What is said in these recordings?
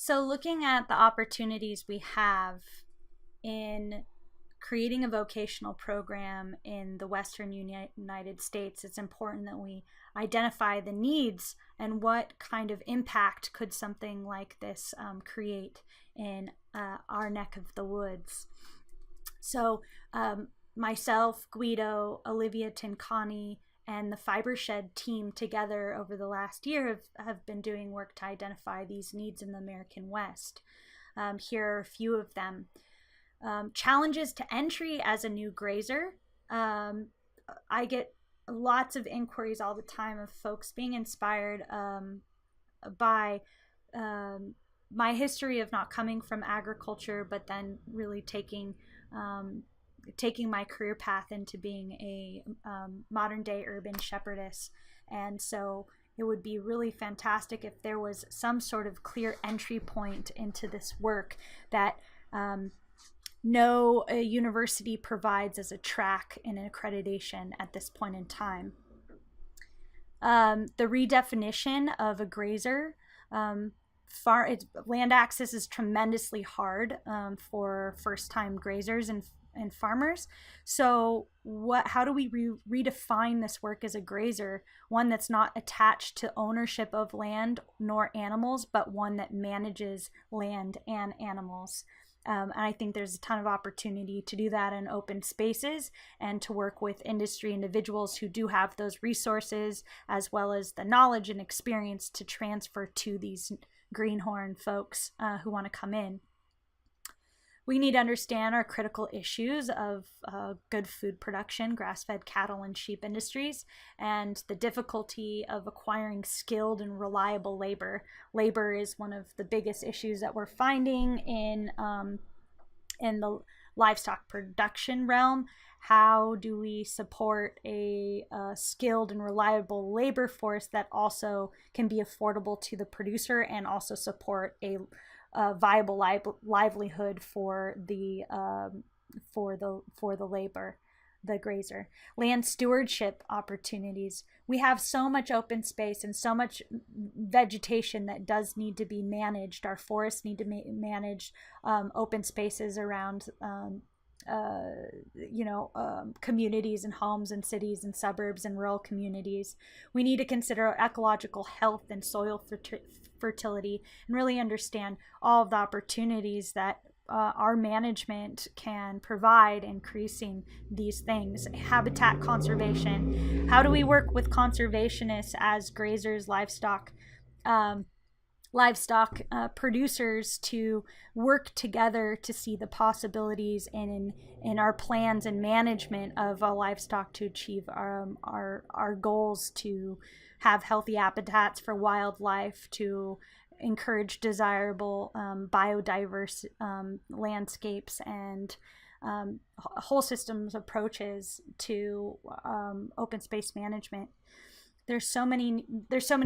So, looking at the opportunities we have in creating a vocational program in the Western United States, it's important that we identify the needs and what kind of impact could something like this create in our neck of the woods. So, myself, Guido, Olivia Tincani, and the Fibershed team together over the last year have been doing work to identify these needs in the American West. Here are a few of them. Challenges to entry as a new grazer. I get lots of inquiries all the time of folks being inspired by my history of not coming from agriculture, but then really taking my career path into being a modern day urban shepherdess. And so it would be really fantastic if there was some sort of clear entry point into this work that no university provides as a track and an accreditation at this point in time. The redefinition of a grazer. Land access is tremendously hard for first-time grazers and farmers. So how do we redefine this work as a grazer, one that's not attached to ownership of land nor animals, but one that manages land and animals? And I think there's a ton of opportunity to do that in open spaces and to work with industry individuals who do have those resources, as well as the knowledge and experience to transfer to these greenhorn folks who want to come in. We need to understand our critical issues of good food production, grass-fed cattle and sheep industries, and the difficulty of acquiring skilled and reliable labor. Labor is one of the biggest issues that we're finding in the livestock production realm. How do we support a skilled and reliable labor force that also can be affordable to the producer and also support a viable livelihood for the labor, the grazer? Land stewardship opportunities. We have so much open space and so much vegetation that does need to be managed. Our forests need to manage open spaces around communities and homes and cities and suburbs and rural communities. We need to consider ecological health and soil fertility and really understand all of the opportunities that our management can provide increasing these things. Habitat conservation. How do we work with conservationists as grazers, livestock producers to work together to see the possibilities in our plans and management of livestock to achieve our goals to have healthy habitats for wildlife, to encourage desirable biodiverse landscapes and whole systems approaches to open space management. There's so many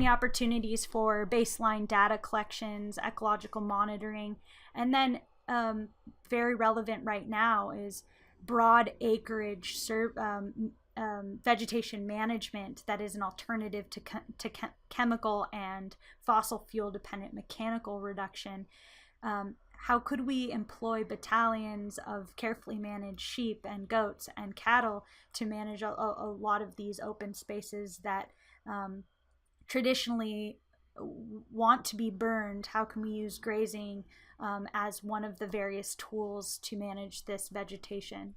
opportunities for baseline data collections, ecological monitoring, and then very relevant right now is broad acreage vegetation management that is an alternative to chemical and fossil fuel dependent mechanical reduction. How could we employ battalions of carefully managed sheep and goats and cattle to manage a lot of these open spaces that traditionally want to be burned? How can we use grazing as one of the various tools to manage this vegetation?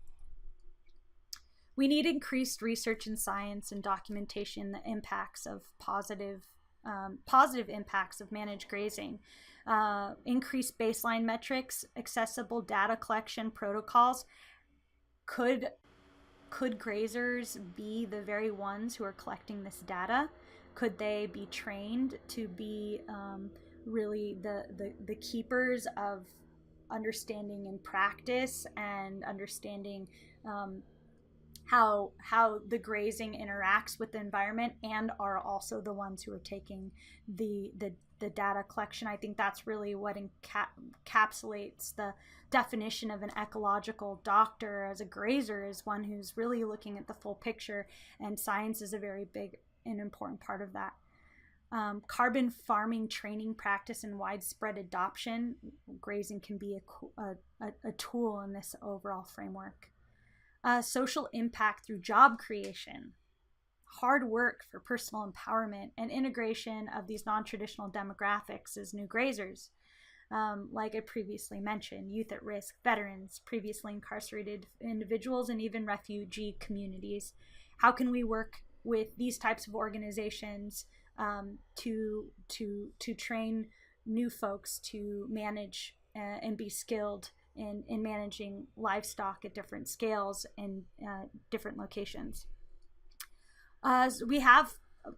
We need increased research in science and documentation the impacts of positive impacts of managed grazing. Increased baseline metrics, accessible data collection protocols. Could grazers be the very ones who are collecting this data? Could they be trained to be really the keepers of understanding and practice and understanding how the grazing interacts with the environment, and are also the ones who are taking the data collection? I think that's really what encapsulates the definition of an ecological doctor as a grazer, is one who's really looking at the full picture, and science is a very big and important part of that. carbon farming training practice and widespread adoption. Grazing can be a tool in this overall framework. Social impact through job creation, hard work for personal empowerment, and integration of these non-traditional demographics as new grazers. Like I previously mentioned, youth at risk, veterans, previously incarcerated individuals, and even refugee communities. How can we work with these types of organizations to train new folks to manage and be skilled in managing livestock at different scales and different locations? We have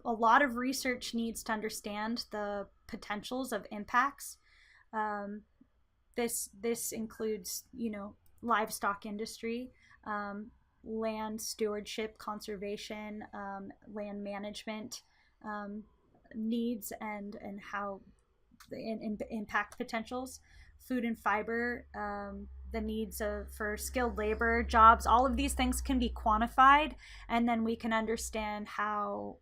a lot of research needs to understand the potentials of impacts. This includes, livestock industry, land stewardship, conservation, land management needs, and how the impact potentials, food and fiber, the needs for skilled labor, jobs. All of these things can be quantified, and then we can understand how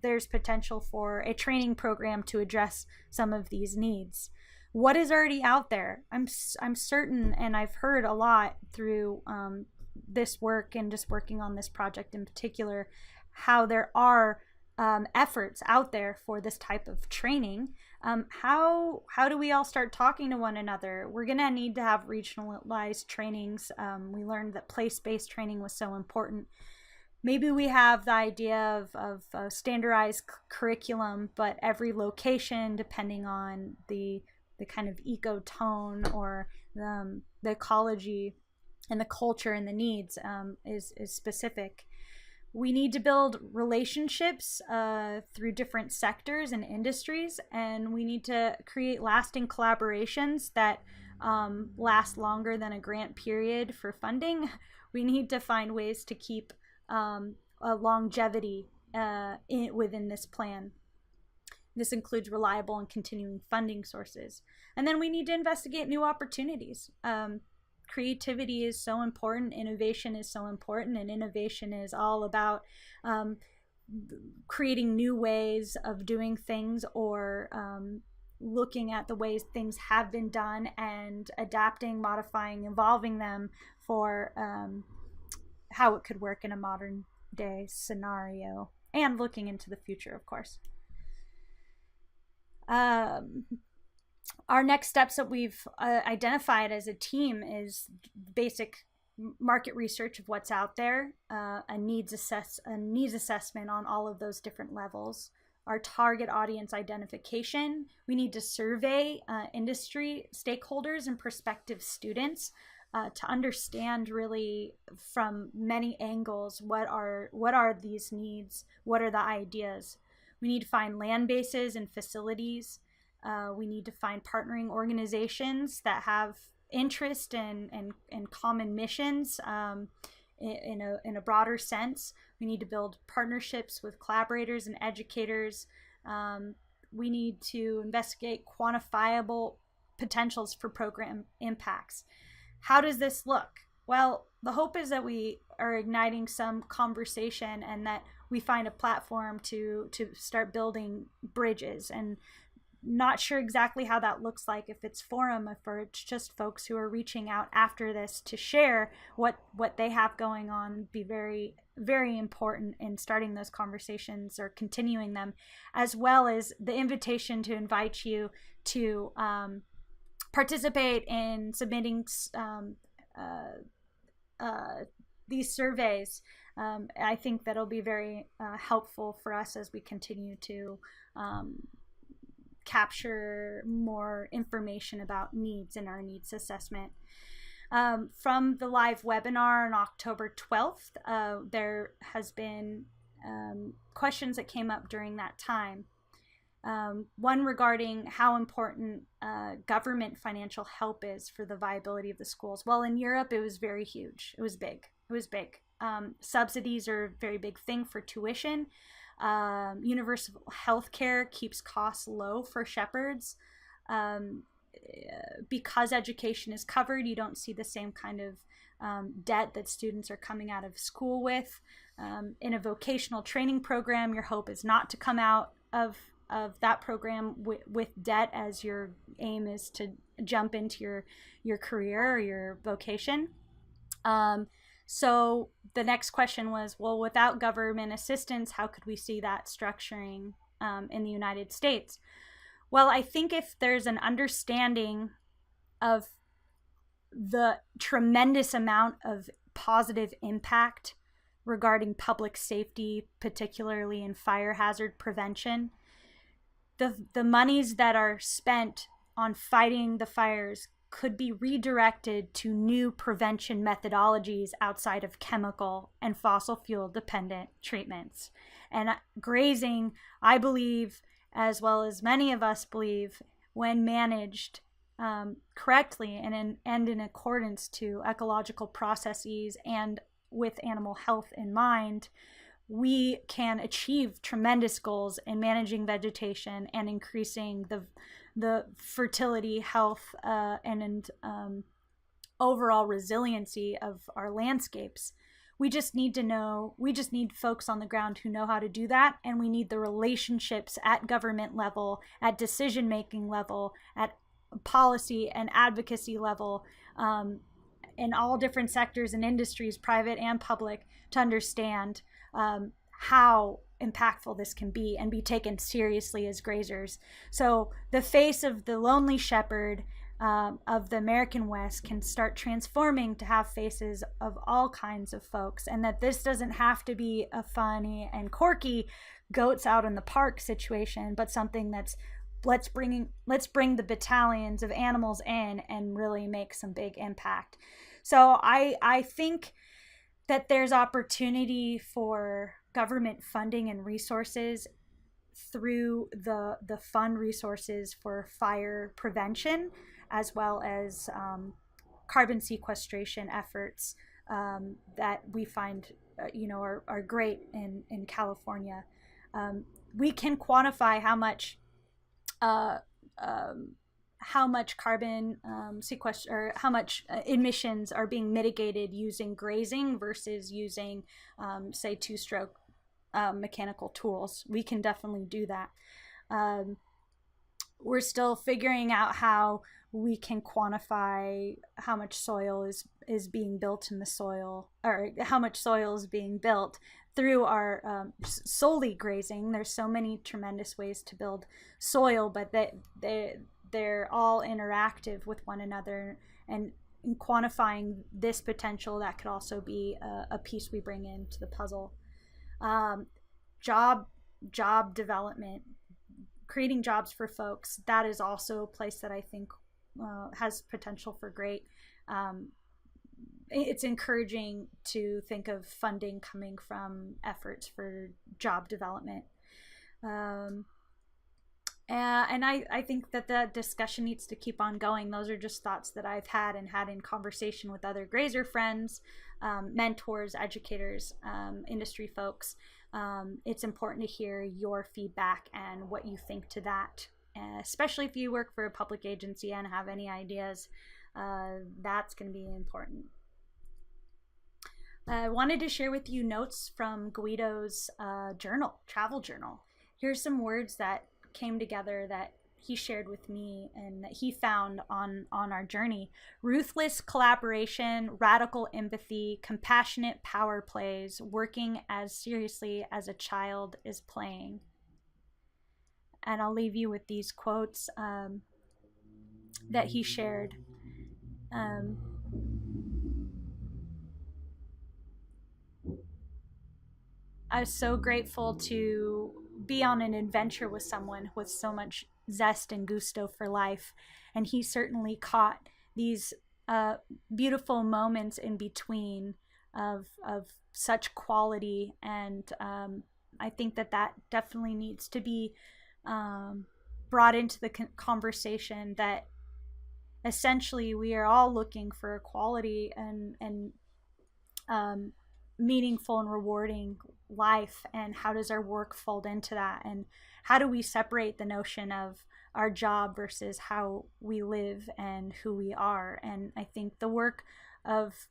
there's potential for a training program to address some of these needs. What is already out there? I'm certain, and I've heard a lot through this work and just working on this project in particular, how there are efforts out there for this type of training. How do we all start talking to one another? We're gonna need to have regionalized trainings. We learned that place-based training was so important. Maybe we have the idea of a standardized curriculum, but every location, depending on the kind of eco-tone or the ecology and the culture and the needs, is specific. We need to build relationships through different sectors and industries, and we need to create lasting collaborations that last longer than a grant period for funding. We need to find ways to keep a longevity within this plan. This includes reliable and continuing funding sources. And then we need to investigate new opportunities. Creativity is so important, innovation is so important, and innovation is all about creating new ways of doing things, or looking at the ways things have been done and adapting, modifying, evolving them for how it could work in a modern day scenario, and looking into the future, of course. Our next steps that we've identified as a team is basic market research of what's out there, a needs assessment on all of those different levels, our target audience identification. We need to survey industry stakeholders and prospective students to understand really from many angles what are these needs, what are the ideas. We need to find land bases and facilities. We need to find partnering organizations that have interest and common missions in a broader sense. We need to build partnerships with collaborators and educators. We need to investigate quantifiable potentials for program impacts. How does this look? Well, the hope is that we are igniting some conversation and that we find a platform to start building bridges. And not sure exactly how that looks like, if it's forum, if it's just folks who are reaching out after this to share what they have going on, be very, very important in starting those conversations or continuing them, as well as the invitation to invite you to participate in submitting these surveys. I think that'll be very helpful for us as we continue to capture more information about needs in our needs assessment. From the live webinar on October 12th, there has been questions that came up during that time. One regarding how important government financial help is for the viability of the schools. Well, in Europe, it was very huge. It was big. Subsidies are a very big thing for tuition. Universal health care keeps costs low for shepherds. Because education is covered, you don't see the same kind of debt that students are coming out of school with. In a vocational training program, your hope is not to come out of that program with debt as your aim is to jump into your career or your vocation. So the next question was, well, without government assistance, how could we see that structuring in the United States? Well, I think if there's an understanding of the tremendous amount of positive impact regarding public safety, particularly in fire hazard prevention, the monies that are spent on fighting the fires could be redirected to new prevention methodologies outside of chemical and fossil fuel dependent treatments. And grazing, I believe, as well as many of us believe, when managed correctly and in accordance to ecological processes and with animal health in mind, we can achieve tremendous goals in managing vegetation and increasing the fertility, health, and overall resiliency of our landscapes. We just need folks on the ground who know how to do that, and we need the relationships at government level, at decision-making level, at policy and advocacy level, in all different sectors and industries, private and public, to understand how impactful this can be and be taken seriously as grazers. So the face of the lonely shepherd of the American West can start transforming to have faces of all kinds of folks, and that this doesn't have to be a funny and quirky goats out in the park situation, but something that's let's bring the battalions of animals in and really make some big impact. So I think that there's opportunity for government funding and resources through the fund resources for fire prevention, as well as carbon sequestration efforts that we find are great in California. We can quantify how much carbon sequester, or how much emissions are being mitigated using grazing versus using, say, two-stroke mechanical tools. We can definitely do that. We're still figuring out how we can quantify how much soil is being built in the soil, or how much soil is being built through our solely grazing. There's so many tremendous ways to build soil, but they're all interactive with one another, and in quantifying this potential, that could also be a piece we bring into the puzzle. Job development, creating jobs for folks, that is also a place that I think has potential for great. It's encouraging to think of funding coming from efforts for job development. And I think that the discussion needs to keep on going. Those are just thoughts that I've had in conversation with other grazer friends, mentors, educators, industry folks. It's important to hear your feedback and what you think to that, especially if you work for a public agency and have any ideas. That's going to be important. I wanted to share with you notes from Guido's travel journal. Here's some words that came together that he shared with me and that he found on our journey: ruthless collaboration, radical empathy, compassionate power plays, working as seriously as a child is playing. And I'll leave you with these quotes that he shared. I was so grateful to be on an adventure with someone with so much zest and gusto for life, and he certainly caught these beautiful moments in between of such quality, and I think that definitely needs to be brought into the conversation, that essentially we are all looking for equality and meaningful and rewarding life, and how does our work fold into that, and how do we separate the notion of our job versus how we live and who we are. And I think the work of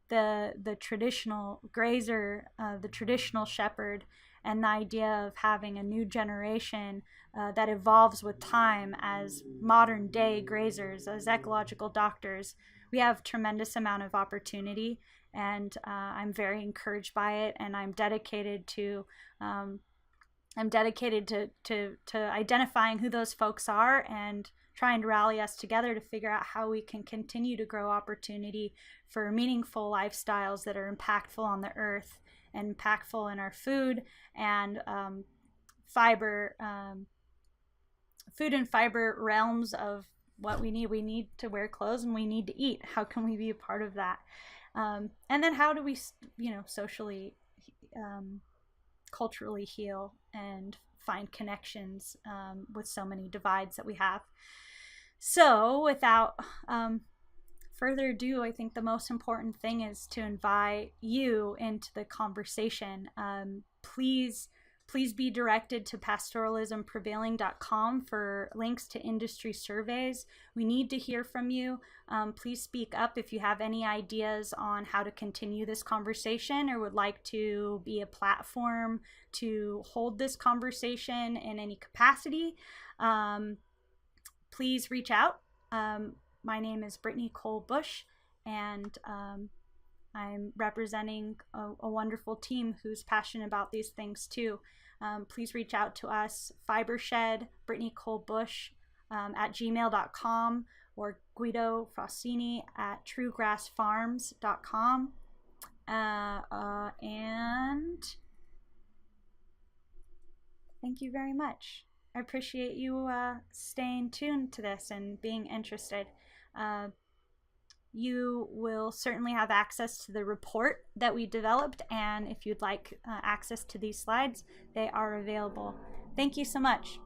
the traditional grazer, the traditional shepherd, and the idea of having a new generation that evolves with time as modern day grazers, as ecological doctors. We have tremendous amount of opportunity, and I'm very encouraged by it, and I'm dedicated to identifying who those folks are and trying to rally us together to figure out how we can continue to grow opportunity for meaningful lifestyles that are impactful on the earth and impactful in our food and fiber, food and fiber realms of what we need. We need to wear clothes and we need to eat. How can we be a part of that? And then how do we, socially, culturally heal and find connections with so many divides that we have. So without further ado, I think the most important thing is to invite you into the conversation. Please be directed to pastoralismprevailing.com for links to industry surveys. We need to hear from you. Please speak up if you have any ideas on how to continue this conversation or would like to be a platform to hold this conversation in any capacity. Please reach out. My name is Brittany Cole Bush, and I'm representing a wonderful team who's passionate about these things too. Please reach out to us, Fibershed, Brittany Cole Bush at gmail.com or Guido Faustini at truegrassfarms.com. And thank you very much. I appreciate you staying tuned to this and being interested. You will certainly have access to the report that we developed, and if you'd like access to these slides, they are available. Thank you so much.